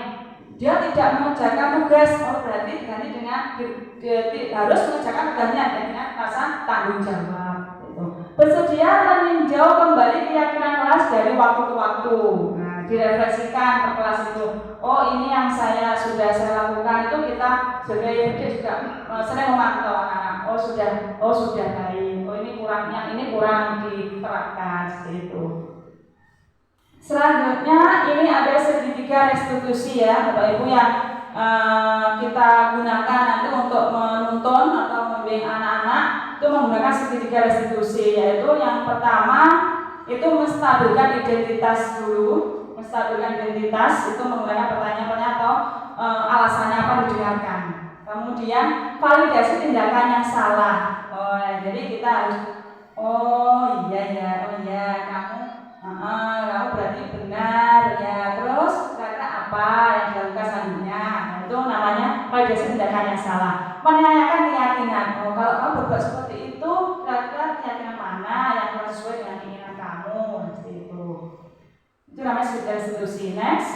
S1: Dia tidak mengerjakan tugas, oh berarti diganti dengan harus mengerjakan tugasnya dengan rasa tanggung jawab. Bersedia meninjau kembali keyakinan kelas dari waktu ke waktu. Direfleksikan per kelas itu. Oh ini yang sudah saya lakukan itu kita sebagai pendidik juga sering memantau anak-anak. Oh sudah baik. Oh ini kurang, yang ini kurang diterapkan seperti itu. Selanjutnya ini ada segitiga restitusi ya Bapak Ibu yang kita gunakan nanti untuk menuntun atau membimbing anak-anak itu menggunakan segitiga restitusi, yaitu yang pertama itu menstabilkan identitas dulu. Menstabilkan identitas itu menggunakan pertanyaan-pertanyaan atau alasannya apa didengarkan. Kemudian validasi tindakan yang salah. Jadi kita harus kamu berarti benar ya. Terus kata apa yang dilakukan selanjutnya? Itu namanya validasi tindakan yang salah. Menanyakan keyakinan. Kalau kamu berbuat seperti itu, kira-kira keyakinan mana yang sesuai dengan keinginan kamu? Seperti itu. Itu namanya segitiga restitusi. Next,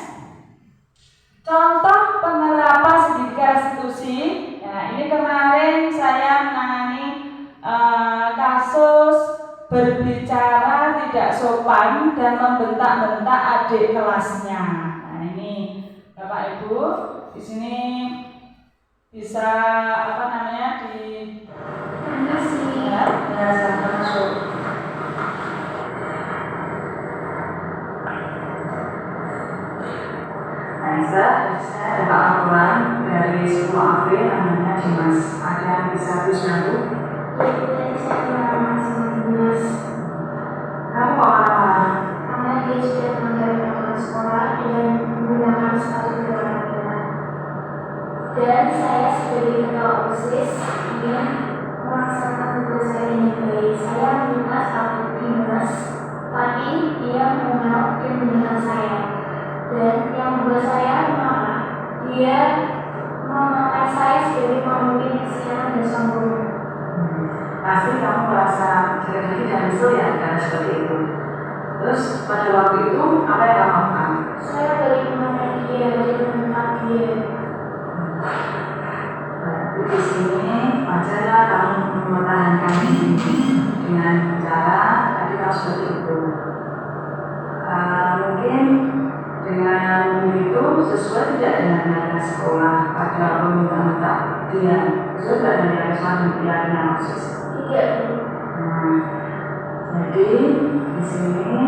S1: contoh penerapan segitiga restitusi. Nah, ini kemarin saya menangani kasus berbicara tidak sopan dan membentak-bentak adik kelasnya. Nah, ini Bapak Ibu di sini bisa masuk. Saya Pak Arwan dari sekolah AP namanya Dimas. Ada yang bisa bergabung? Kamu kok marah?
S2: Karena dia sudah meninggalkan sekolah dan menggunakan sepatu berwarna. Dan saya sebagai ketua OSIS ingin melaksanakan tugas saya dengan baik. Saya minta Pak Dimas, tapi dia menolak dengan saya. Dan yang membuat saya marah, dia memakai saya sebagai pemimpin yang siaran dan sombong.
S1: Pasti kamu merasa sakit dan nyesel ya karena seperti itu. Terus pada waktu itu apa yang kamu lakukan?
S2: Saya balik memarahi dia dan membentak dia.
S1: Di sini wajarlah kamu mempertahankan ini dengan cara tadi kalau seperti itu. Mungkin dengan itu sesuai tidak dengan nilai sekolah pada peminta dia sesuai tidak dengan nilai sekolah dan keyakinan OSIS.
S2: Tidak.
S1: Jadi di sini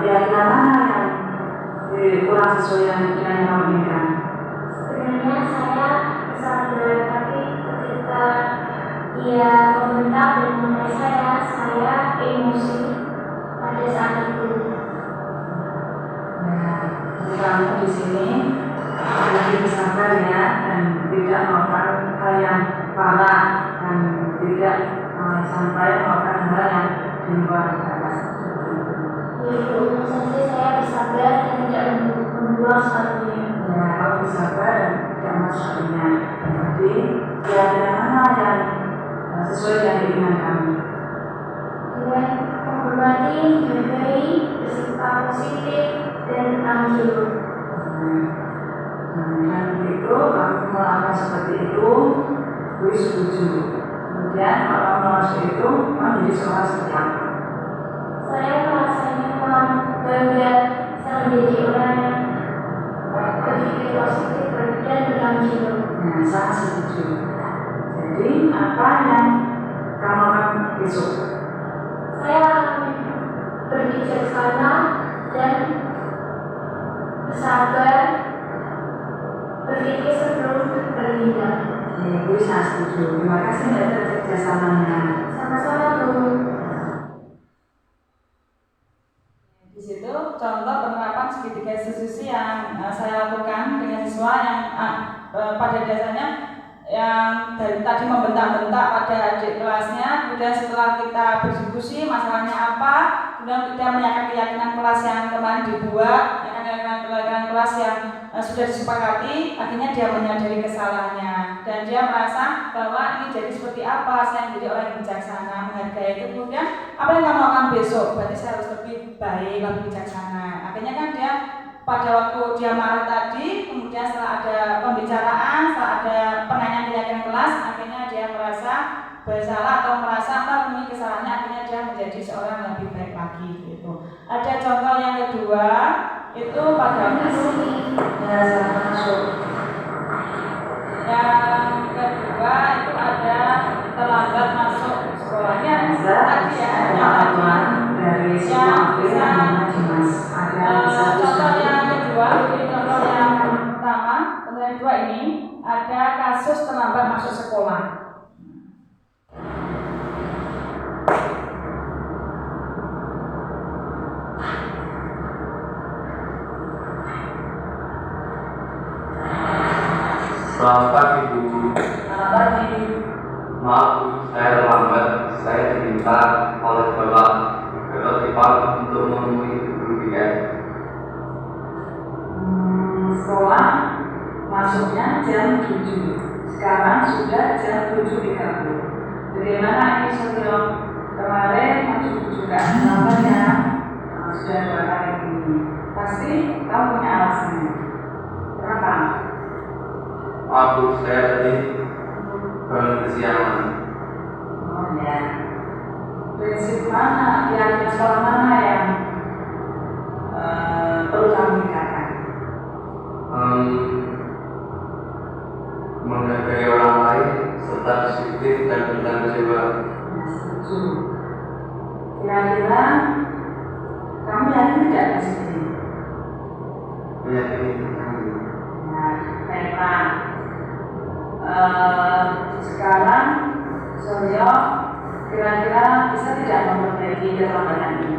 S1: keyakinan mana yang kurang sesuai dengan yang kamu inginkan?
S2: Sebenarnya saya sadar, tapi ketika dia membentak dan mengenai saya emosi pada saat itu.
S1: Kamu di sini lebih bersabar ya, dan tidak melakukan hal yang parah dan tidak sampai melakukan hal yang di luar batas.
S2: Ibu, saya bersabar dan tidak membuang sepatunya.
S1: Ya, kamu bersabar dan tidak masuknya. Jadi, keyakinan mana yang sesuai dengan keinginan kamu?
S2: Dengan menghormati, menghargai, bersikap positif dan bertanggung jawab.
S1: Dan begitu kamu melakukan seperti itu, gue setuju. Kemudian kalau kamu melakukan seperti itu, kamu jadi seorang seperti apa?
S2: Saya merasa nyaman, bangga, bisa menjadi orang yang berpikir positif dan bertanggung jawab.
S1: Nah, saya setuju. Jadi apa yang kamu akan besok?
S2: Saya akan berbijaksana dan bersabar, berpikir sebelum bertindak.
S1: Gue sangat setuju. Terima kasih atas kerjasamanya.
S2: Sama-sama, Bu.
S1: Di situ contoh penerapan segitiga institusi yang saya lakukan dengan siswa yang pada dasarnya yang dari tadi membentak-bentak pada adik kelasnya, kemudian setelah kita berdiskusi masalahnya apa, kemudian kita menyampaikan keyakinan kelas yang kemarin dibuat, keyakinan kelas yang sudah disepakati, akhirnya dia menyadari kesalahannya dan dia merasa bahwa ini jadi seperti apa, saya menjadi orang yang bijaksana, menghargai itu. Kemudian apa yang kamu lakukan besok? Berarti saya harus lebih baik, lebih bijaksana. Akhirnya kan dia pada waktu dia marah tadi, kemudian setelah ada pembicaraan, setelah ada penanyaan keyakinan kelas, akhirnya dia merasa bersalah atau merasa memenuhi kesalahannya, akhirnya dia menjadi seorang yang lebih baik lagi. Gitu. Ada contoh yang kedua, itu pada masuk. Yang kedua itu ada terlambat masuk sekolahnya. Tadi ya, yang tadi dari contoh yang kedua, ini contoh yang pertama, contoh yang kedua ini ada kasus terlambat masuk sekolah.
S3: Selamat pagi, Bu.
S1: Selamat pagi.
S3: Maaf, Bu, saya terlambat. Saya diminta oleh Bapak Ketua untuk memenuhi kerugian.
S1: Sekolah masuknya jam 7. Sekarang sudah jam 7.30. Bagaimana ini sebelum kemarin masuk juga namanya sudah 2 kali ini. Pasti kamu punya alasannya. Kenapa?
S3: Maaf, Bu, saya tadi bangun kesiangan.
S1: Oh ya. Prinsip mana, keyakinan sekolah mana yang perlu kamu tingkatkan?
S3: Menghargai orang lain serta disiplin dan bertanggung jawab.
S1: Setuju. Kira-kira kamu yakin tidak disiplin?
S3: Meyakini kami.
S1: Nah, baiklah. Sekarang Suryo kira-kira bisa tidak memperbaiki keterlambatan ini?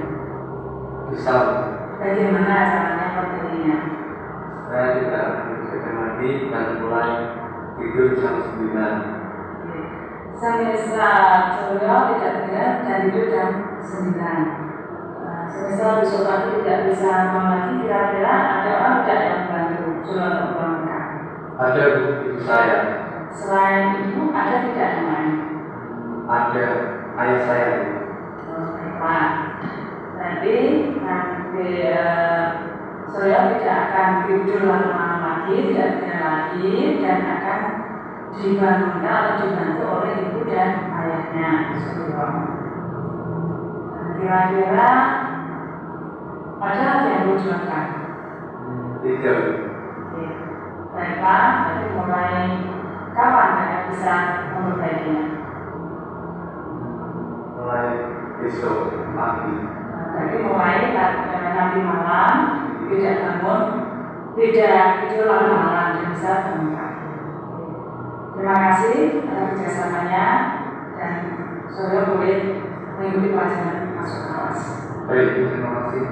S3: Bisa.
S1: Bagaimana caranya memperbaikinya?
S3: Saya tidak bekerja lagi dan mulai tidur jam 9.
S1: Semisal Suryo tidak benar dan tidur jam 9. Semisal besok pagi tidak bisa bangun lagi, kira-kira ada orang tidak yang membantu Suryo untuk membangunkan?
S3: Ada, Bu, ibu saya.
S1: Selain itu ada tidak yang lain?
S3: Ada ayah saya.
S1: Baiklah. Nanti Suryo tidak akan tidur lama-lama lagi. lagi, tidak punya lagi, dan akan dibangunkan atau dibantu oleh ibu dan ayahnya. Kira-kira ada lagi yang diucapkan?
S3: Tidak.
S1: Baiklah, jadi mulai kapan mereka bisa memperbaikinya?
S3: Mulai besok pagi.
S1: Jadi mulai nanti malam tidak bangun, tidak tidur lalu malam, dan bisa bangun pagi. Terima kasih atas kerjasamanya, dan saudara boleh mengikuti pelajaran masuk kelas.
S3: Baik, terima kasih.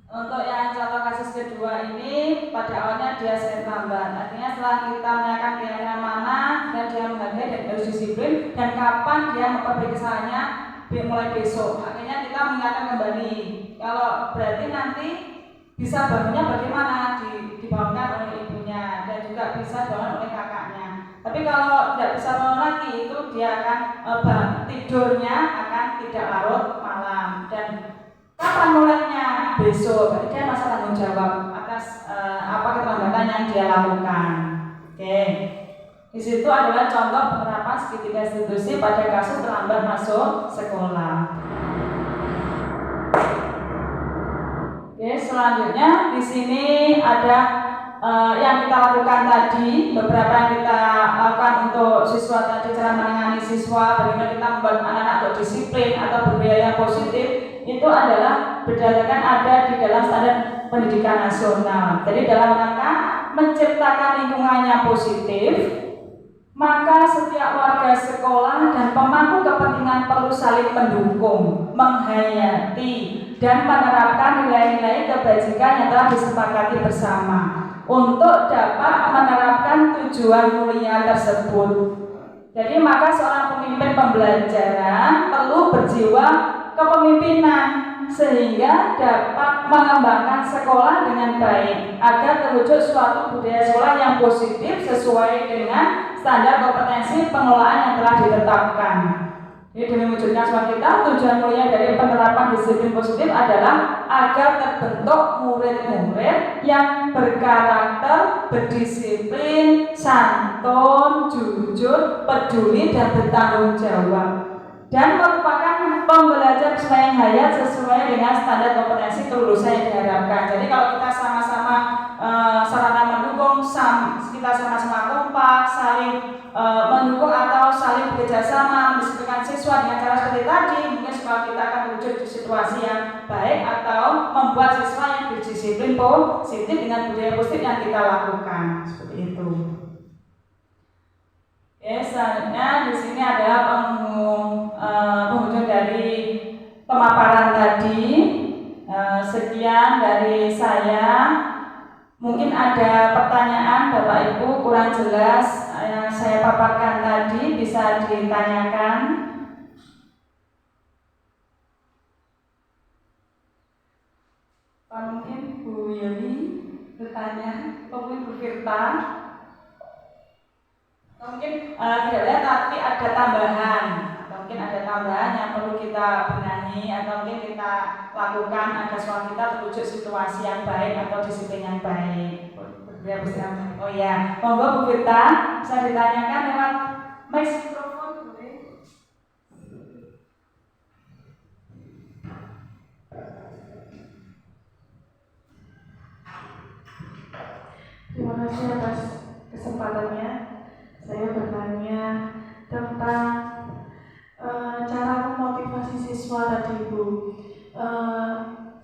S1: Untuk yang contoh kasus kedua ini, pada awalnya dia sering lambat. Artinya setelah kita menanyakan kira-kira mana dan dia menghargai dan harus disiplin, dan kapan dia memperbaiki kesalahannya mulai besok. Akhirnya kita mengingatkan kembali. Kalau berarti nanti bisa bangunnya bagaimana? Dibangunkan oleh ibunya dan juga bisa dibangun oleh kakaknya. Tapi kalau tidak bisa bangun lagi, itu dia akan tidurnya akan tidak larut malam. Dan kapan mulainya? Besok. Berarti dia masa tanggung jawab atas apa keterlambatan yang dia lakukan. Oke. Di situ adalah contoh penerapan segitiga institusi pada kasus terlambat masuk sekolah. Oke, selanjutnya di sini ada yang kita lakukan tadi, beberapa yang kita lakukan untuk siswa tadi, cara menangani siswa, bagaimana kita membuat anak-anak untuk disiplin atau berbudaya yang positif, itu adalah berdasarkan ada di dalam standar pendidikan nasional. Jadi dalam rangka menciptakan lingkungannya positif, maka setiap warga sekolah dan pemangku kepentingan perlu saling mendukung, menghayati, dan menerapkan nilai-nilai kebajikan yang telah disepakati bersama untuk dapat menerapkan tujuan mulia tersebut. Jadi maka seorang pemimpin pembelajaran perlu berjiwa kepemimpinan sehingga dapat mengembangkan sekolah dengan baik agar terwujud suatu budaya sekolah yang positif sesuai dengan standar kompetensi pengelolaan yang telah ditetapkan. Jadi demi mewujudkan sekolah kita, tujuan mulia dari penerapan disiplin positif adalah agar terbentuk murid-murid yang berkarakter, berdisiplin, santun, jujur, peduli, dan bertanggung jawab, dan merupakan pembelajar yang hayat sesuai dengan standar kompetensi kelulusan yang diharapkan. Jadi kalau kita sama-sama sarana mendukung, kita sama-sama kompak, saling mendukung atau saling bekerjasama mendisiplinkan siswa dengan cara seperti tadi, mungkin sekolah kita akan menuju di situasi yang baik atau membuat siswa yang berdisiplin positif dengan budaya positif yang kita lakukan seperti itu. Oke, selanjutnya di sini adalah penghujung dari pemaparan tadi. Sekian dari saya. Mungkin ada pertanyaan Bapak Ibu kurang jelas yang saya paparkan tadi, bisa ditanyakan. Mungkin Bu Yuni bertanya, mungkin Bu Firta. Mungkin tidak ada, tapi ada tambahan. Mungkin ada tambahan yang perlu kita benahi atau mungkin kita lakukan agar sekolah kita terwujud situasi yang baik atau disiplin yang baik. Oh ya, monggo Bu Firta, bisa ditanyakan lewat mikrofon boleh?
S4: Terima kasih atas kesempatannya. Saya bertanya tentang cara memotivasi siswa tadi Bu.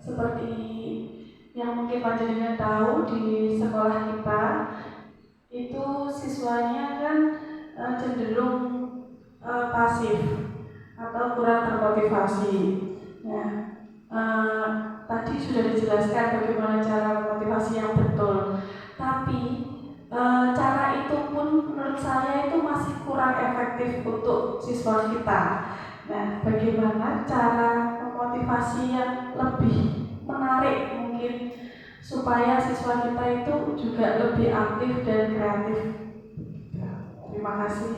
S4: Seperti yang mungkin panjenengan tahu di sekolah kita itu siswanya kan cenderung pasif atau kurang termotivasi. Nah, tadi sudah dijelaskan bagaimana cara memotivasi yang betul, tapi cara itu pun menurut saya itu masih kurang efektif untuk siswa kita. Nah, bagaimana cara memotivasi yang lebih menarik mungkin supaya siswa kita itu juga lebih aktif dan kreatif. Terima kasih.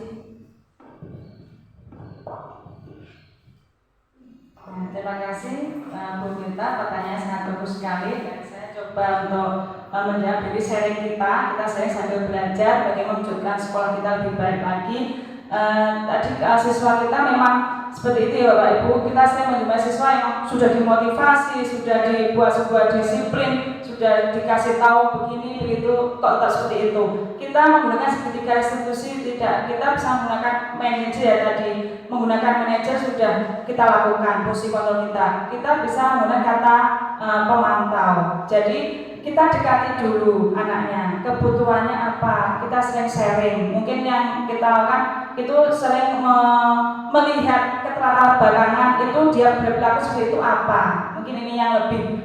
S1: Terima kasih Bu Gita, pertanyaan sangat bagus sekali dan saya coba untuk menjawab dari sharing kita sharing sambil belajar bagaimana mewujudkan sekolah kita lebih baik lagi. Tadi siswa kita memang seperti itu ya Bapak Ibu, kita sering menjumpai siswa yang sudah dimotivasi, sudah dibuat sebuah disiplin, sudah dikasih tahu begini begitu, kok tak seperti itu. Kita menggunakan segitiga restitusi tidak, kita bisa menggunakan manajer ya tadi, menggunakan manajer sudah kita lakukan fungsi kontrol kita bisa menggunakan kata pemantau. Jadi kita dekati dulu anaknya, kebutuhannya apa, kita sering sharing. Mungkin yang kita lakukan itu sering melihat keterangan belakangan itu dia berperilaku seperti itu apa. Mungkin ini yang lebih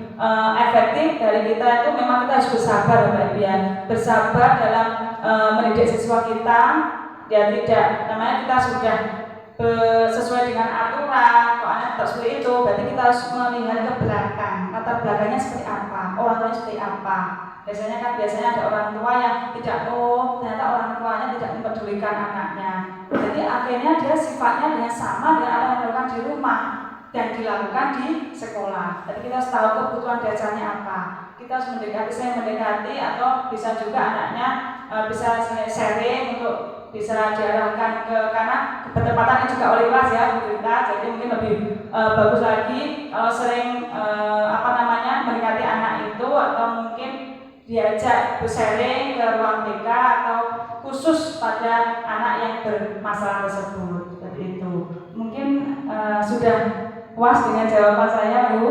S1: efektif dari kita itu memang kita harus bersabar Bapak Ibu ya. Bersabar dalam mendidik siswa kita, ya tidak, namanya kita sudah sesuai dengan aturan, kok anak tak seperti itu, berarti kita harus melihat ke belakang, latar belakangnya seperti apa, orang tuanya seperti apa. Biasanya ada orang tua yang tidak, ternyata orang tuanya tidak mempedulikan anaknya. Jadi akhirnya dia sifatnya dengan sama dengan apa yang dilakukan di rumah dan dilakukan di sekolah. Jadi kita harus tahu kebutuhan dasarnya apa. Kita harus mendekati atau bisa juga anaknya bisa sharing untuk bisa diarahkan karena ketepatan juga oleh kelas ya Bu Rita, jadi mungkin lebih bagus lagi kalau sering mendekati anak itu atau mungkin diajak sharing ke ruang TK atau khusus pada anak yang bermasalah tersebut. Seperti itu. Mungkin sudah puas dengan jawaban saya Bu.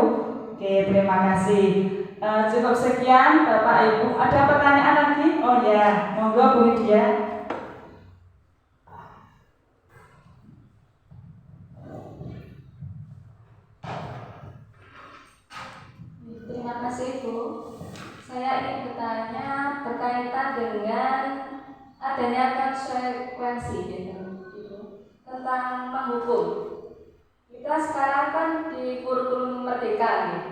S1: Oke, terima kasih. Cukup sekian Bapak Ibu. Ada pertanyaan lagi? Oh ya, monggo Bu Lydia.
S2: Terima kasih Bu. Saya ingin bertanya berkaitan dengan adanya konsekuensi tentang menghukum. Kita sekarang kan di kurikulum merdeka nih.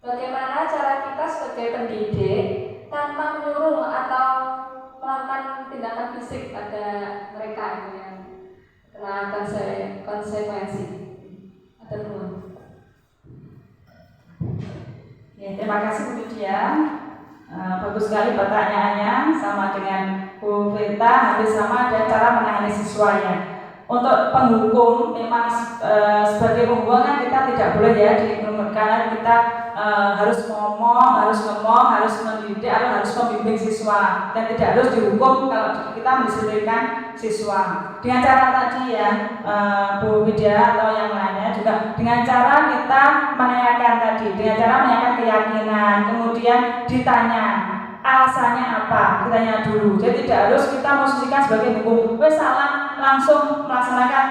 S2: Bagaimana cara kita sebagai pendidik tanpa menyuruh atau melakukan tindakan fisik pada mereka yang kena konsekuensi?
S1: Ya, terima kasih Bu Lydia. Bagus sekali pertanyaannya, sama dengan Bu Vita, hampir sama ada cara menangani siswanya. Untuk penghukum memang sebagai penghukum kan kita tidak boleh ya karena kita harus ngomong, harus mendidik atau harus membimbing siswa dan tidak harus dihukum kalau kita mendisiplinkan siswa. Dengan cara tadi ya Bu Widya atau yang lainnya juga dengan cara kita menanyakan tadi, dengan cara menanyakan keyakinan, kemudian ditanya alasannya apa, ditanya dulu. Jadi tidak harus kita posisikan sebagai hukum, salah langsung melaksanakan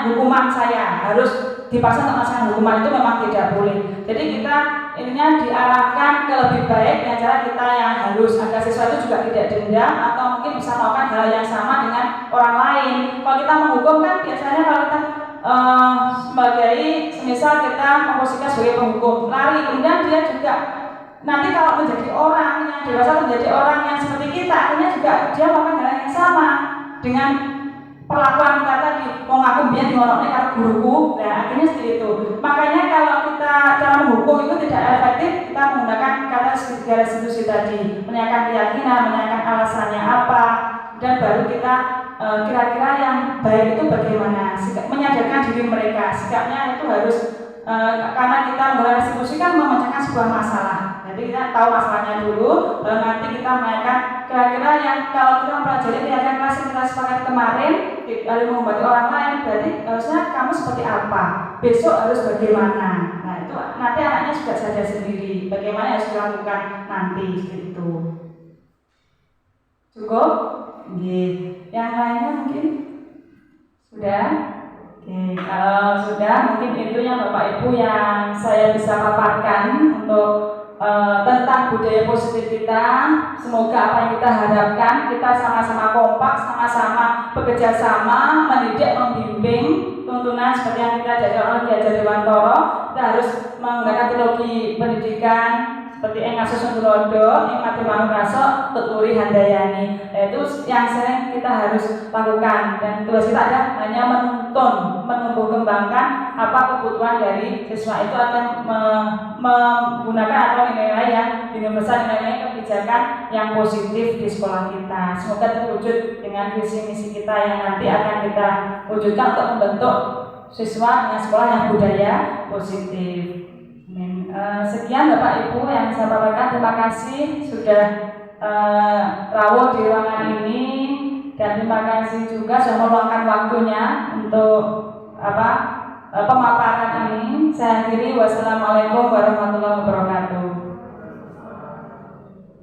S1: hukuman saya, harus dipaksa untuk melaksanakan hukuman, itu memang tidak boleh. Jadi kita intinya diarahkan ke lebih baik dengan cara kita yang halus agar siswa itu juga tidak dendam atau mungkin bisa melakukan hal yang sama dengan orang lain. Kalau kita menghukum kan biasanya kalau kita sebagai semisal kita memposisikan sebagai penghukum lari, kemudian dia juga nanti kalau menjadi orang yang dewasa, menjadi orang yang seperti kita, akhirnya juga dia melakukan hal yang sama dengan perlakuan kita tadi. Mau ngaku biar diorongnya karo guruku, nah akhirnya seperti itu. Makanya kalau kita cara menghukum itu tidak efektif, kita menggunakan kata segitiga restitusi tadi, menanyakan keyakinan, menanyakan alasannya apa, dan baru kita kira-kira yang baik itu bagaimana, menyadarkan diri mereka. Sikapnya itu harus karena kita menggunakan restitusi kan memecahkan sebuah masalah. Jadi kita tahu masalahnya dulu, lalu nanti kita menanyakan kira-kira yang kalau kita mempelajari keyakinan kelas yang kita sepakat kemarin, lalu mengobati orang lain, berarti harusnya kamu seperti apa, besok harus bagaimana. Nah itu nanti anaknya sudah sadar sendiri bagaimana harus dilakukan nanti gitu. Cukup? Yang lainnya mungkin sudah? Oke, kalau sudah mungkin itu yang Bapak Ibu yang saya bisa paparkan untuk tentang budaya positif kita. Semoga apa yang kita harapkan, kita sama-sama kompak, sama-sama bekerja sama, mendidik, membimbing tuntunan seperti yang kita diajarkan oleh Ki Hajar Dewantara. Kita harus menggunakan teologi pendidikan seperti Ing Asus Tulodo, Ing Mati Manungkaso, Tuturi Handayani. Itu yang sering kita harus lakukan, dan tugas kita ada hanya menuntun, menumbuh kembangkan apa kebutuhan dari siswa itu akan menggunakan atau nilai yang universal, nilai kebijakan yang positif di sekolah kita. Semoga terwujud dengan visi misi kita yang nanti akan kita wujudkan untuk membentuk siswa dengan sekolah yang budaya positif. Sekian Bapak Ibu yang saya paparkan. Terima kasih sudah rawuh di ruangan ini, dan terima kasih juga sudah meluangkan waktunya untuk pemaparan ini. Saya akhiri, wassalamualaikum warahmatullahi wabarakatuh.